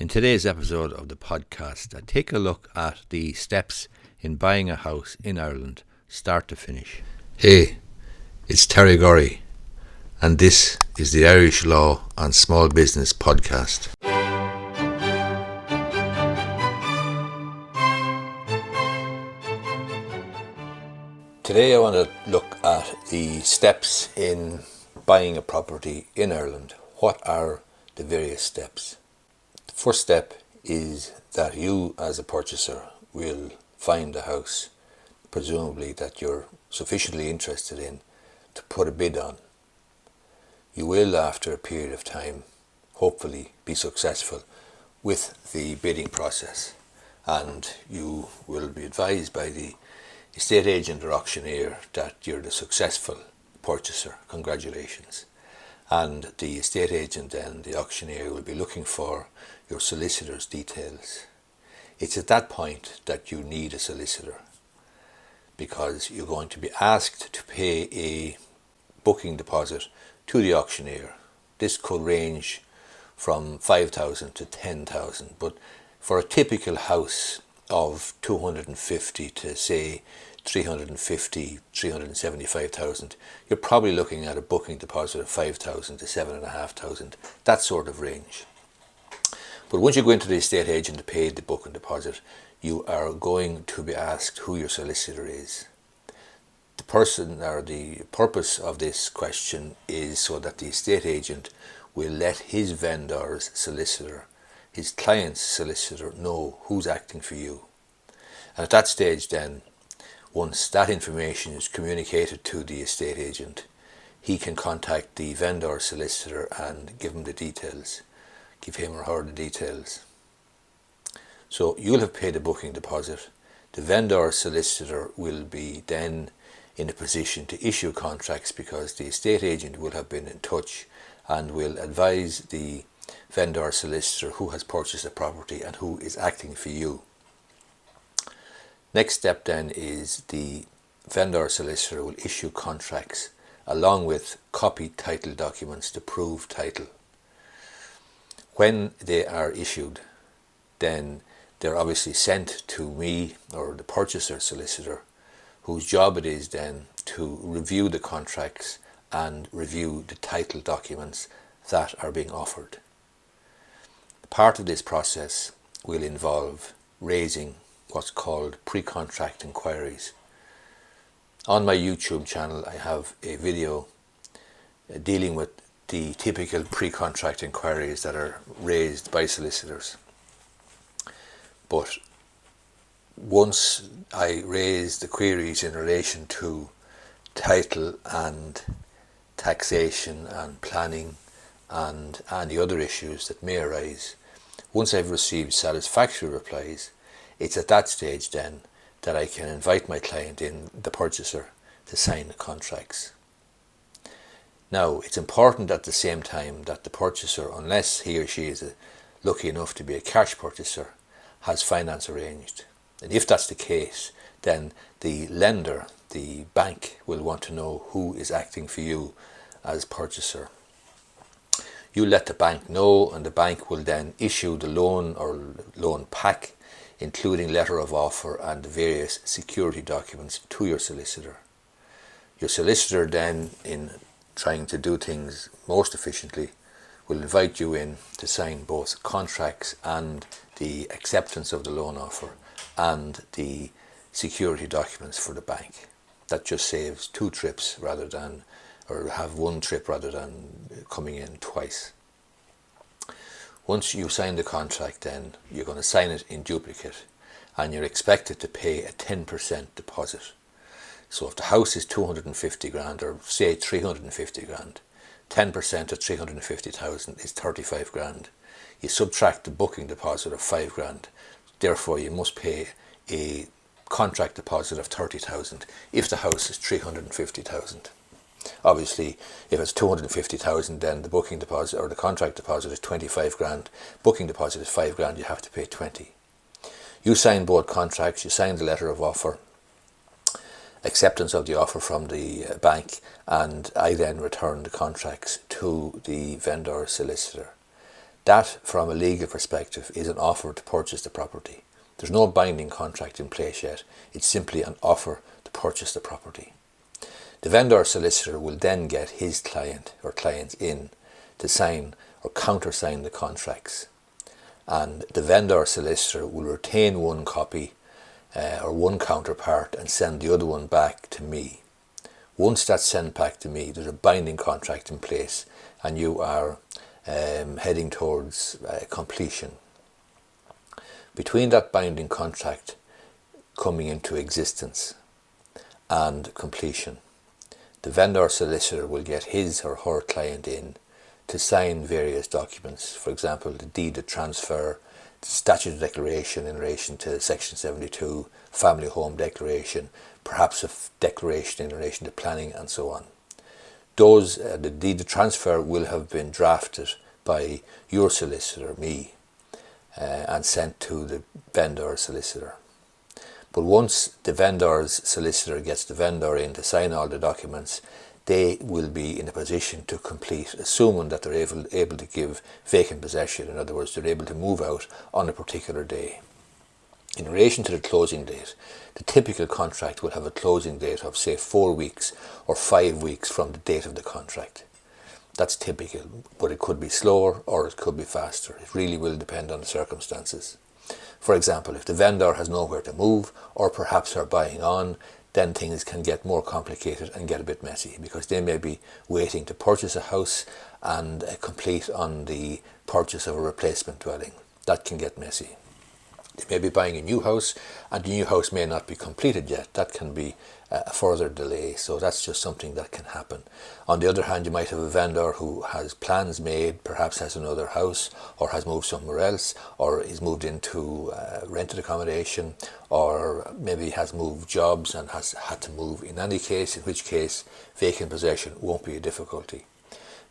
In today's episode of the podcast, I take a look at the steps in buying a house in Ireland, start to finish. Hey, it's Terry Gorry, and this is the Irish Law and Small Business podcast. Today I want to look at the steps in buying a property in Ireland. What are the various steps? The first step is that you as a purchaser will find a house, presumably that you're sufficiently interested in, to put a bid on. You will, after a period of time, hopefully be successful with the bidding process, and you will be advised by the estate agent or auctioneer that you're the successful purchaser. Congratulations. And the estate agent and the auctioneer will be looking for your solicitor's details. It's at that point that you need a solicitor, because you're going to be asked to pay a booking deposit to the auctioneer. This could range from 5,000 to 10,000, but for a typical house of 250 to say 350, 375,000, you're probably looking at a booking deposit of 5,000 to 7,500, that sort of range. But once you go into the estate agent to pay the booking deposit, you are going to be asked who your solicitor is. The person or the purpose of this question is so that the estate agent will let his vendor's solicitor, his client's solicitor, know who's acting for you. And at that stage then, once that information is communicated to the estate agent, he can contact the vendor solicitor and give him the details, give him or her the details. So you'll have paid a booking deposit. The vendor solicitor will be then in a position to issue contracts, because the estate agent will have been in touch and will advise the vendor solicitor who has purchased the property and who is acting for you. Next step then is the vendor solicitor will issue contracts along with copied title documents to prove title. When they are issued, then they're obviously sent to me or the purchaser solicitor, whose job it is then to review the contracts and review the title documents that are being offered. Part of this process will involve raising what's called pre-contract inquiries. On my YouTube channel I have a video dealing with the typical pre-contract inquiries that are raised by solicitors. But once I raise the queries in relation to title and taxation and planning and any other issues that may arise, once I've received satisfactory replies, it's at that stage then that I can invite my client in, the purchaser, to sign the contracts. Now, it's important at the same time that the purchaser, unless he or she is lucky enough to be a cash purchaser, has finance arranged. And if that's the case, then the lender, the bank, will want to know who is acting for you as purchaser. You let the bank know, and the bank will then issue the loan or loan pack, including letter of offer and the various security documents, to your solicitor. Your solicitor then, in trying to do things most efficiently, will invite you in to sign both contracts and the acceptance of the loan offer and the security documents for the bank. That just saves two trips rather than, or have one trip rather than coming in twice. Once you sign the contract, then you're going to sign it in duplicate, and you're expected to pay a 10% deposit. So if the house is 250 grand, or say 350 grand, 10% of 350,000 is 35 grand. You subtract the booking deposit of 5 grand, therefore you must pay a contract deposit of 30,000 if the house is 350,000. Obviously, if it's 250,000, then the booking deposit or the contract deposit is 25 grand. Booking deposit is 5 grand, you have to pay 20. You sign both contracts, you sign the letter of offer, acceptance of the offer from the bank, and I then return the contracts to the vendor solicitor. That, from a legal perspective, is an offer to purchase the property. There's no binding contract in place yet. It's simply an offer to purchase the property. The vendor solicitor will then get his client or clients in to sign or countersign the contracts. And the vendor solicitor will retain one copy or one counterpart and send the other one back to me. Once that's sent back to me, there's a binding contract in place and you are heading towards completion. Between that binding contract coming into existence and completion, the vendor solicitor will get his or her client in to sign various documents. For example, the deed of transfer, the statutory declaration in relation to Section 72, family home declaration, perhaps a declaration in relation to planning and so on. Those, the deed of transfer will have been drafted by your solicitor, me, and sent to the vendor solicitor. But once the vendor's solicitor gets the vendor in to sign all the documents, they will be in a position to complete, assuming that they're able to give vacant possession. In other words, they're able to move out on a particular day. In relation to the closing date, the typical contract will have a closing date of, say, 4 weeks or 5 weeks from the date of the contract. That's typical, but it could be slower or it could be faster. It really will depend on the circumstances. For example, if the vendor has nowhere to move or perhaps are buying on, then things can get more complicated and get a bit messy because they may be waiting to purchase a house and complete on the purchase of a replacement dwelling. That can get messy. They may be buying a new house and the new house may not be completed yet. That can be a further delay, so that's just something that can happen. On the other hand, you might have a vendor who has plans made, perhaps has another house or has moved somewhere else or is moved into rented accommodation or maybe has moved jobs and has had to move in any case, in which case vacant possession won't be a difficulty.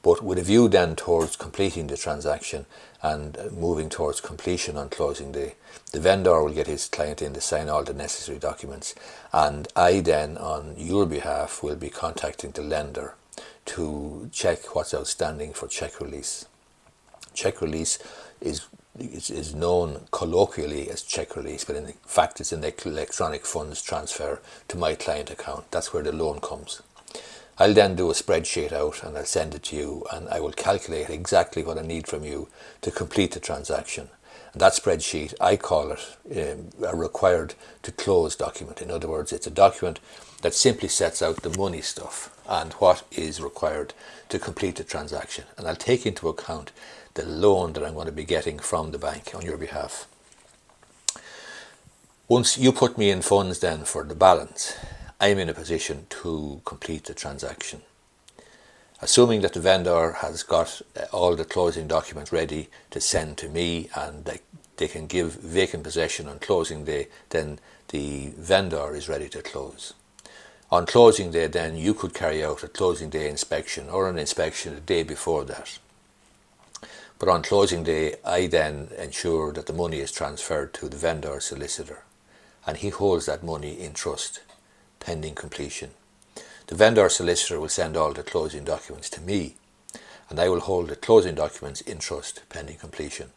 But with a view then towards completing the transaction and moving towards completion on closing day, the vendor will get his client in to sign all the necessary documents, and I then on your behalf will be contacting the lender to check what's outstanding for check release. Check release is known colloquially as check release, but in fact it's an electronic funds transfer to my client account. That's where the loan comes. I'll then do a spreadsheet out and I'll send it to you and I will calculate exactly what I need from you to complete the transaction. And that spreadsheet, I call it a required to close document. In other words, it's a document that simply sets out the money stuff and what is required to complete the transaction. And I'll take into account the loan that I'm going to be getting from the bank on your behalf. Once you put me in funds then for the balance, I'm in a position to complete the transaction. Assuming that the vendor has got all the closing documents ready to send to me and they can give vacant possession on closing day, then the vendor is ready to close. On closing day then you could carry out a closing day inspection or an inspection the day before that. But on closing day I then ensure that the money is transferred to the vendor solicitor and he holds that money in trust pending completion. The vendor solicitor will send all the closing documents to me and I will hold the closing documents in trust pending completion.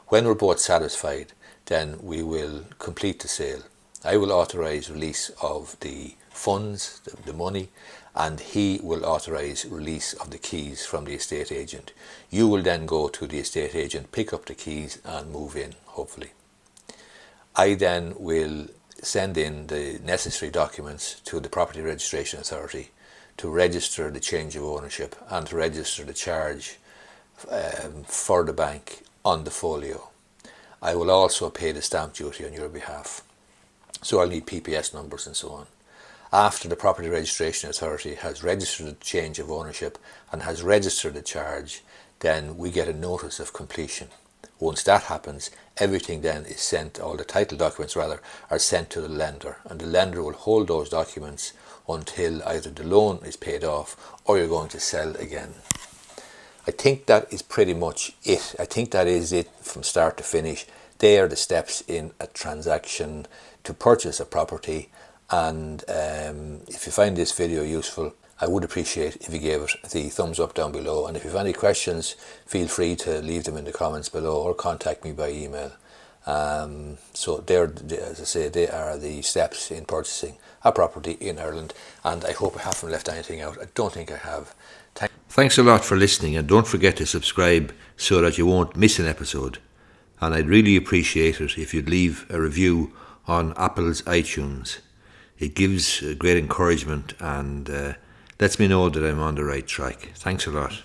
When we're both satisfied, then we will complete the sale. I will authorise release of the funds, the money, and he will authorise release of the keys from the estate agent. You will then go to the estate agent, pick up the keys and move in, hopefully. I then will send in the necessary documents to the Property Registration Authority to register the change of ownership and to register the charge for the bank on the folio. I will also pay the stamp duty on your behalf. So I'll need PPS numbers and so on. After the Property Registration Authority has registered the change of ownership and has registered the charge, then we get a notice of completion. Once that happens, everything then is sent, all the title documents rather, are sent to the lender, and the lender will hold those documents until either the loan is paid off or you're going to sell again. I think that is pretty much it. I think that is it from start to finish. They are the steps in a transaction to purchase a property, and if you find this video useful, I would appreciate if you gave it the thumbs up down below. And if you have any questions, feel free to leave them in the comments below or contact me by email. So as I say, they are the steps in purchasing a property in Ireland, and I hope I haven't left anything out. I don't think I have. Thanks a lot for listening, and don't forget to subscribe so that you won't miss an episode. And I'd really appreciate it if you'd leave a review on Apple's iTunes. It gives great encouragement and lets me know that I'm on the right track. Thanks a lot.